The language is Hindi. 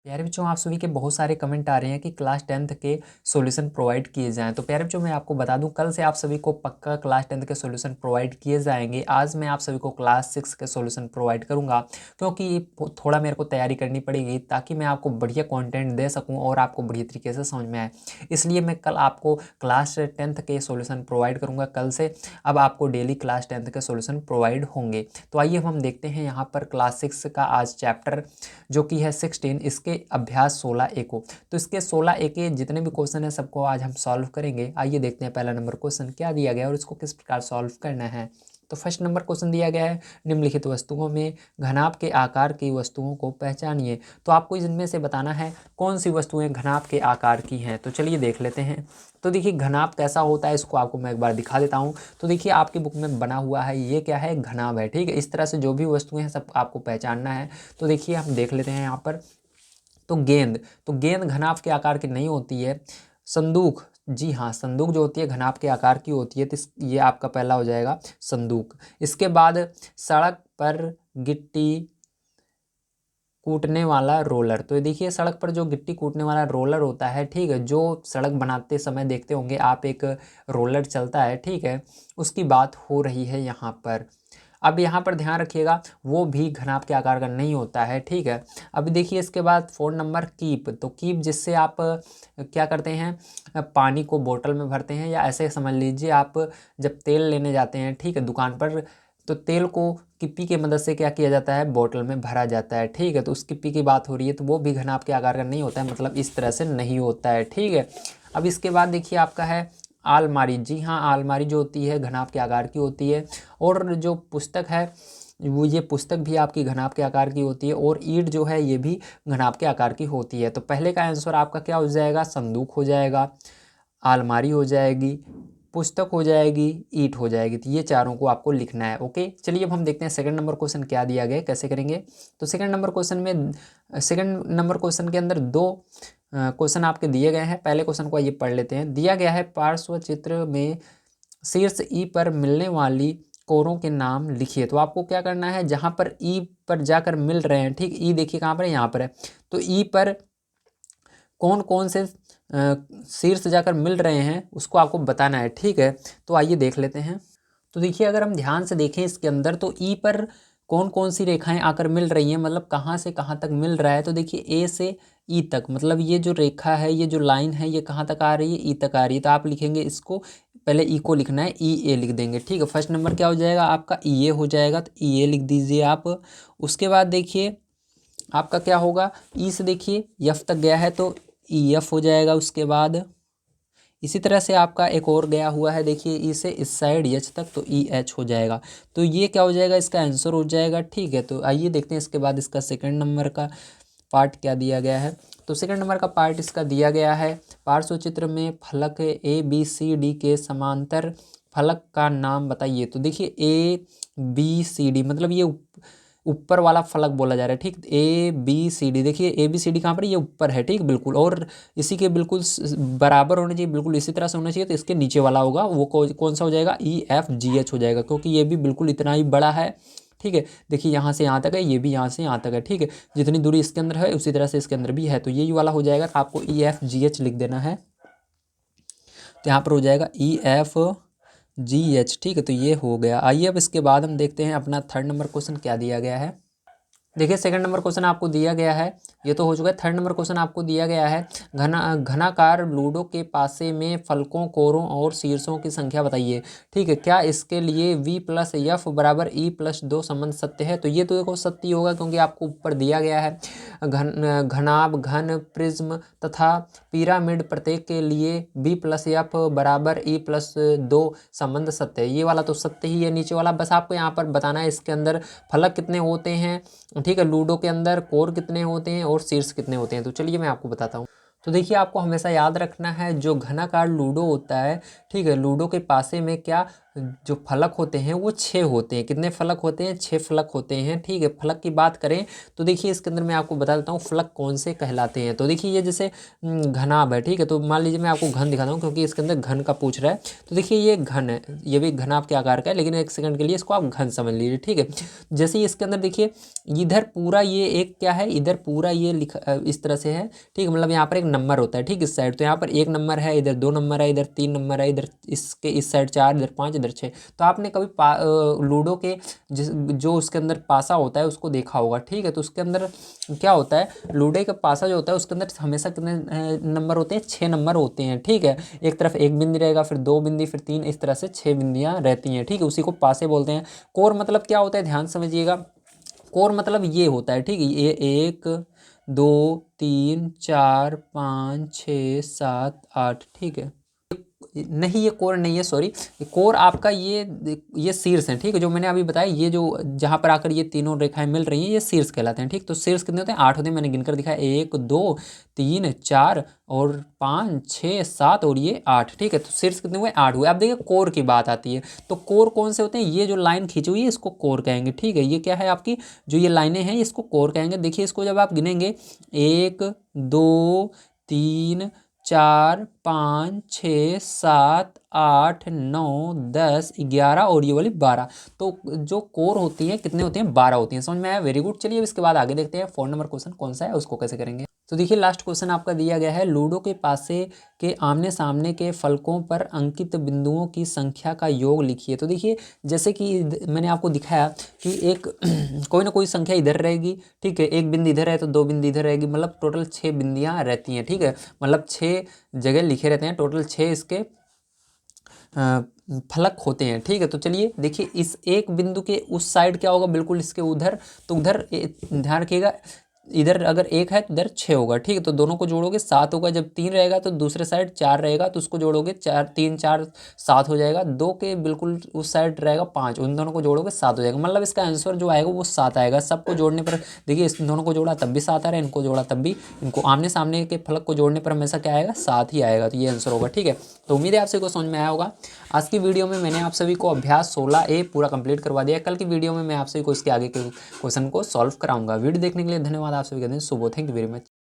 प्यारे बच्चों, आप सभी के बहुत सारे कमेंट आ रहे हैं कि क्लास 10th के सॉल्यूशन प्रोवाइड किए जाएं। तो प्यारे बच्चों, मैं आपको बता दूं, कल से आप सभी को पक्का क्लास 10th के सॉल्यूशन प्रोवाइड किए जाएंगे। आज मैं आप सभी को क्लास 6 के सॉल्यूशन प्रोवाइड करूंगा, क्योंकि थोड़ा मेरे को तैयारी करनी पड़ेगी ताकि मैं आपको बढ़िया कंटेंट दे सकूँ और आपको बढ़िया तरीके से समझ में आए। इसलिए मैं कल आपको क्लास 10th के सॉल्यूशन प्रोवाइड करूँगा। कल से अब आपको डेली क्लास 10th के सॉल्यूशन प्रोवाइड होंगे। तो आइए हम देखते हैं यहाँ पर क्लास 6 का आज चैप्टर जो कि है 16, इसके अभ्यास 16A को। तो इसके 16A के जितने भी क्वेश्चन है सबको आज हम सॉल्व करेंगे। आइए देखते हैं पहला नंबर क्वेश्चन क्या दिया गया है और इसको किस प्रकार सॉल्व करना है। तो फर्स्ट नंबर क्वेश्चन दिया गया है, निम्नलिखित वस्तुओं में घनाभ के आकार की वस्तुओं को पहचानिए। तो आपको इनमें से बताना है कौन सी वस्तुएं घनाभ के आकार की हैं। तो चलिए देख लेते हैं। तो देखिए घनाभ कैसा होता है इसको आपको मैं एक बार दिखा देता हूँ। तो देखिए आपकी बुक में बना हुआ है, ये क्या है, घनाभ है। ठीक है, इस तरह से जो भी वस्तुएं हैं सब आपको पहचानना है। तो देखिए हम देख लेते हैं यहाँ पर। तो गेंद घनाभ के आकार की नहीं होती है। संदूक, जी हाँ, संदूक जो होती है घनाभ के आकार की होती है। तो ये आपका पहला हो जाएगा संदूक। इसके बाद सड़क पर गिट्टी कूटने वाला रोलर। तो ये देखिए सड़क पर जो गिट्टी कूटने वाला रोलर होता है, ठीक है, जो सड़क बनाते समय देखते होंगे आप, एक रोलर चलता है, ठीक है, उसकी बात हो रही है यहाँ पर। अब यहाँ पर ध्यान रखिएगा, वो भी घनाभ के आकार का नहीं होता है। ठीक है, अभी देखिए इसके बाद 4 नंबर कीप। तो कीप जिससे आप क्या करते हैं, पानी को बोतल में भरते हैं, या ऐसे समझ लीजिए आप जब तेल लेने जाते हैं, ठीक है, दुकान पर, तो तेल को किप्पी की मदद से क्या किया जाता है, बोतल में भरा जाता है। ठीक है, तो उस किप्पी की बात हो रही है, तो वो भी घनाभ के आकार का नहीं होता है, मतलब इस तरह से नहीं होता है। ठीक है, अब इसके बाद देखिए आपका है आलमारी। जी हाँ, आलमारी जो होती है घनाभ के आकार की होती है। और जो पुस्तक है वो, ये पुस्तक भी आपकी घनाभ के आकार की होती है। और ईंट जो है ये भी घनाभ के आकार की होती है। तो पहले का आंसर आपका क्या हो जाएगा, संदूक हो जाएगा, आलमारी हो जाएगी, पुस्तक हो जाएगी, ईंट हो जाएगी। तो ये चारों को आपको लिखना है। ओके, चलिए अब हम देखते हैं सेकंड नंबर क्वेश्चन क्या दिया गया है, कैसे करेंगे। तो सेकंड नंबर क्वेश्चन के अंदर दो क्वेश्चन आपके दिए गए हैं। पहले क्वेश्चन को आइए पढ़ लेते हैं। दिया गया है, पार्श्व चित्र में शीर्ष ई पर मिलने वाली कोरों के नाम लिखिए। तो आपको क्या करना है, जहाँ पर ई पर जाकर मिल रहे हैं, ठीक, ई देखिए कहाँ पर है, यहाँ पर है। तो ई पर कौन कौन से शीर्ष जाकर मिल रहे हैं उसको आपको बताना है। ठीक है, तो आइए देख लेते हैं। तो देखिए अगर हम ध्यान से देखें इसके अंदर, तो ई पर कौन कौन सी रेखाएं आकर मिल रही हैं, मतलब कहाँ से कहाँ तक मिल रहा है। तो देखिए ए से ई तक, मतलब ये जो रेखा है, ये जो लाइन है, ये कहाँ तक आ रही है, ई तक आ रही है। तो आप लिखेंगे इसको, पहले ई को लिखना है, ई ए लिख देंगे। ठीक है, फर्स्ट नंबर क्या हो जाएगा आपका, ई ए हो जाएगा। तो ई ए लिख दीजिए आप। उसके बाद देखिए आपका क्या होगा, ई से देखिए यफ तक गया है तो ई एफ हो जाएगा। उसके बाद इसी तरह से आपका एक और गया हुआ है, देखिए ई से इस साइड एच तक, तो ई एच हो जाएगा। तो ये क्या हो जाएगा, इसका आंसर हो जाएगा। ठीक है, तो आइए देखते हैं इसके बाद इसका सेकंड नंबर का पार्ट क्या दिया गया है। तो सेकंड नंबर का पार्ट इसका दिया गया है, पार्श्व चित्र में फलक ए बी सी डी के समांतर फलक का नाम बताइए। तो देखिए ए बी सी डी, मतलब ये ऊपर वाला फलक बोला जा रहा है। ठीक, ए बी सी डी, देखिए ए बी सी डी कहाँ पर, ये ऊपर है, ठीक, बिल्कुल, और इसी के बिल्कुल बराबर होना चाहिए, बिल्कुल इसी तरह से होना चाहिए। तो इसके नीचे वाला होगा वो कौन सा हो जाएगा, ई एफ जी एच हो जाएगा, क्योंकि ये भी बिल्कुल इतना ही बड़ा है। ठीक है, देखिए यहाँ से यहाँ तक है, ये भी यहाँ से यहाँ तक है। ठीक है, जितनी दूरी इसके अंदर है उसी तरह से इसके अंदर भी है, तो यही वाला हो जाएगा। तो आपको ई एफ जी एच लिख देना है। तो यहाँ पर हो जाएगा ई एफ जी एच। ठीक है, तो ये हो गया। आइए अब इसके बाद हम देखते हैं अपना थर्ड नंबर क्वेश्चन क्या दिया गया है। देखिए सेकंड नंबर क्वेश्चन आपको दिया गया है, ये तो हो चुका है। थर्ड नंबर क्वेश्चन आपको दिया गया है, घनाकार लूडो के पासे में फलकों, कोरों और शीर्षों की संख्या बताइए। ठीक है, क्या इसके लिए v प्लस एफ बराबर e प्लस 2 संबंध सत्य है। तो ये तो देखो सत्य होगा, क्योंकि आपको ऊपर दिया गया है घनाभ, घन, प्रिज्म तथा पिरामिड, प्रत्येक के लिए v प्लस एफ बराबर e प्लस 2 संबंध सत्य है। ये वाला तो सत्य ही है नीचे वाला। बस आपको यहाँ पर बताना है इसके अंदर फलक कितने होते हैं, ठीक है, लूडो के अंदर कोर कितने होते हैं और शीर्ष कितने होते हैं। तो चलिए मैं आपको बताता हूँ। तो देखिए आपको हमेशा याद रखना है, जो घनाकार लूडो होता है, ठीक है, लूडो के पासे में क्या जो फलक होते हैं वो 6 होते हैं। कितने फलक होते हैं? 6 फलक होते हैं, ठीक है। फलक की बात करें तो देखिए इसके अंदर मैं आपको बता देता हूँ फलक कौन से कहलाते हैं। तो देखिए ये जैसे घनाभ है, ठीक है। तो मान लीजिए मैं आपको घन दिखाता हूँ क्योंकि इसके अंदर घन का पूछ रहा है। तो देखिए ये घन है, ये भी घनाभ के आकार का है, लेकिन एक सेकंड के लिए इसको आप घन समझ लीजिए, ठीक है। जैसे ही इसके अंदर देखिए इधर पूरा ये एक क्या है, इधर पूरा ये लिखा इस तरह से है, ठीक है। मतलब यहाँ पर एक नंबर होता है, ठीक, इस साइड। तो यहाँ पर 1 नंबर है, इधर 2 नंबर है, इधर 3 नंबर है, इधर इसके इस साइड 4, इधर 5, इधर 6। तो आपने कभी लूडो के जो उसके अंदर पासा होता है उसको देखा होगा, ठीक है। तो उसके अंदर क्या होता है, लूडो का पासा जो होता है उसके अंदर हमेशा कितने नंबर होते हैं? 6 नंबर होते हैं, ठीक है। एक तरफ 1 बिंदी रहेगा, फिर 2 बिंदी, फिर 3, इस तरह से 6 बिंदियाँ रहती हैं, ठीक है। उसी को पासे बोलते हैं। कोर मतलब क्या होता है, ध्यान समझिएगा। कोर मतलब ये होता है, ठीक है। ये 1 2 3 4 5 6 7 8, ठीक है। नहीं ये कोर नहीं है, सॉरी। कोर आपका ये शीर्ष है, ठीक है। जो मैंने अभी बताया, ये जो जहाँ पर आकर ये तीनों रेखाएं मिल रही हैं ये शीर्ष कहलाते हैं, ठीक। तो शीर्ष कितने होते हैं? 8 होते हैं, मैंने गिनकर दिखाया 1 2 3 4 और 5 6 7 और ये 8, ठीक है। तो शीर्ष कितने हुए? 8 हुए। अब देखिए कोर की बात आती है, तो कोर कौन से होते हैं? ये जो लाइन खींची हुई है इसको कोर कहेंगे, ठीक है। ये क्या है आपकी जो ये लाइनें हैं इसको कोर कहेंगे। देखिए इसको जब आप गिनेंगे 1 2 3 4 5 6 7 8 9 10 11 और ये वाली 12। तो जो कोर होती है कितने होते हैं? 12 होती हैं। समझ में आया? Very good. चलिए अब इसके बाद आगे देखते हैं 4 नंबर क्वेश्चन कौन सा है, उसको कैसे करेंगे। तो देखिए लास्ट क्वेश्चन आपका दिया गया है, लूडो के पासे के आमने सामने के फलकों पर अंकित बिंदुओं की संख्या का योग लिखिए। तो देखिए जैसे कि मैंने आपको दिखाया कि एक कोई ना कोई संख्या इधर रहेगी, ठीक है। एक बिंदी इधर है तो 2 बिंदी इधर रहेगी, मतलब टोटल 6 बिंदियाँ रहती हैं, ठीक है। मतलब 6 जगह लिखे रहते हैं, टोटल 6 इसके फलक होते हैं, ठीक है। तो चलिए देखिए इस एक बिंदु के उस साइड क्या होगा, बिल्कुल इसके उधर। तो उधर ध्यान रखिएगा, इधर अगर 1 है तो इधर 6 होगा, ठीक है। तो दोनों को जोड़ोगे 7 होगा। जब 3 रहेगा तो दूसरे साइड 4 रहेगा, तो उसको जोड़ोगे 4 3 4 7 हो जाएगा। 2 के बिल्कुल उस साइड रहेगा 5, उन दोनों को जोड़ोगे 7 हो जाएगा। मतलब इसका आंसर जो आएगा वो 7 आएगा। सबको जोड़ने पर देखिए इस दोनों को जोड़ा तब भी 7 आ रहा है, इनको जोड़ा तब भी, इनको आमने सामने के फलक को जोड़ने पर हमेशा क्या आएगा? 7 ही आएगा। तो ये आंसर होगा, ठीक है। तो उम्मीद है आप सभी को समझ में आया होगा। आज की वीडियो में मैंने आप सभी को अभ्यास 16A पूरा कंप्लीट करवा दिया। कल की वीडियो में मैं आप सभी को इसके आगे के क्वेश्चन को सॉल्व कराऊंगा। वीडियो देखने के लिए धन्यवाद। आप सभी का दिन शुभ हो। Thank you very much.